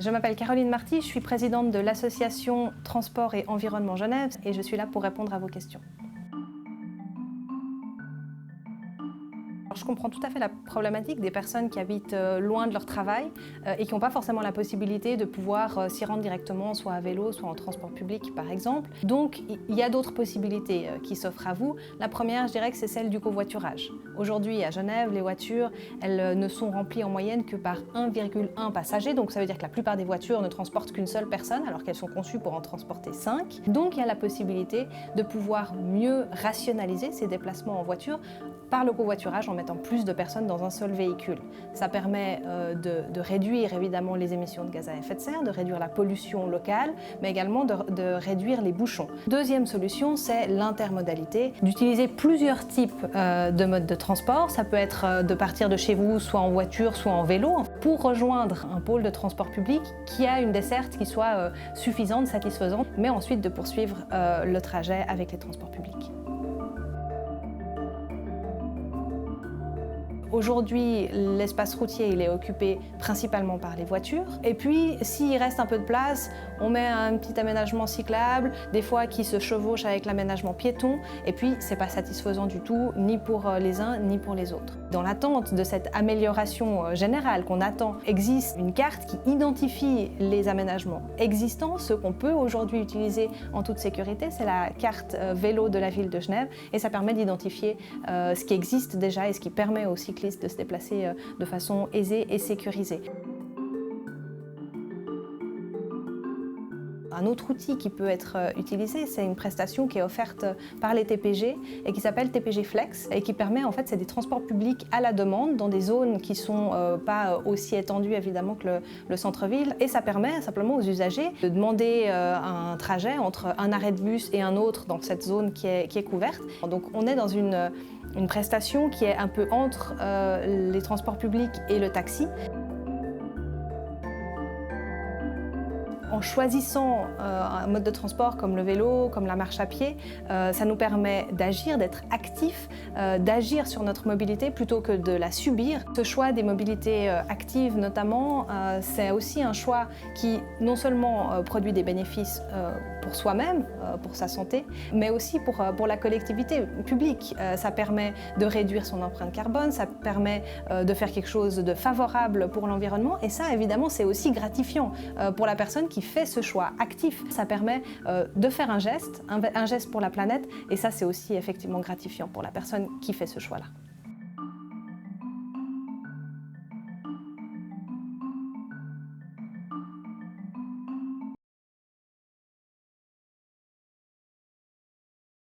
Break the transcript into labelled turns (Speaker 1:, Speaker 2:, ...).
Speaker 1: Je m'appelle Caroline Marty, je suis présidente de l'association Transport et Environnement Genève et je suis là pour répondre à vos questions. Alors, je comprends tout à fait la problématique des personnes qui habitent loin de leur travail et qui n'ont pas forcément la possibilité de pouvoir s'y rendre directement, soit à vélo, soit en transport public par exemple. Donc il y a d'autres possibilités qui s'offrent à vous. La première, je dirais que c'est celle du covoiturage. Aujourd'hui à Genève, les voitures, elles ne sont remplies en moyenne que par 1,1 passager, donc ça veut dire que la plupart des voitures ne transportent qu'une seule personne alors qu'elles sont conçues pour en transporter 5. Donc il y a la possibilité de pouvoir mieux rationaliser ces déplacements en voiture par le covoiturage en mettant plus de personnes dans un seul véhicule. Ça permet de réduire évidemment les émissions de gaz à effet de serre, de réduire la pollution locale, mais également de réduire les bouchons. Deuxième solution, c'est l'intermodalité, d'utiliser plusieurs types de modes de transport. Ça peut être de partir de chez vous, soit en voiture, soit en vélo, pour rejoindre un pôle de transport public qui a une desserte qui soit suffisante, satisfaisante, mais ensuite de poursuivre le trajet avec les transports publics. Aujourd'hui, l'espace routier il est occupé principalement par les voitures. Et puis, s'il reste un peu de place, on met un petit aménagement cyclable, des fois qui se chevauche avec l'aménagement piéton. Et puis, c'est pas satisfaisant du tout, ni pour les uns, ni pour les autres. Dans l'attente de cette amélioration générale qu'on attend, existe une carte qui identifie les aménagements existants, ceux qu'on peut aujourd'hui utiliser en toute sécurité. C'est la carte vélo de la ville de Genève. Et ça permet d'identifier ce qui existe déjà et ce qui permet aux cyclistes de se déplacer de façon aisée et sécurisée. Un autre outil qui peut être utilisé, c'est une prestation qui est offerte par les TPG et qui s'appelle TPG Flex et qui permet, en fait, c'est des transports publics à la demande dans des zones qui sont pas aussi étendues évidemment que le centre-ville. Et ça permet simplement aux usagers de demander un trajet entre un arrêt de bus et un autre dans cette zone qui est couverte. Donc on est dans une prestation qui est un peu entre les transports publics et le taxi. En choisissant un mode de transport comme le vélo, comme la marche à pied, ça nous permet d'agir, d'être actifs, d'agir sur notre mobilité plutôt que de la subir. Ce choix des mobilités actives notamment, c'est aussi un choix qui non seulement produit des bénéfices pour soi-même, pour sa santé, mais aussi pour la collectivité publique. Ça permet de réduire son empreinte carbone, ça permet de faire quelque chose de favorable pour l'environnement et ça évidemment c'est aussi gratifiant pour la personne qui fait ce choix actif. Ça permet de faire un geste pour la planète et ça c'est aussi effectivement gratifiant pour la personne qui fait ce choix-là.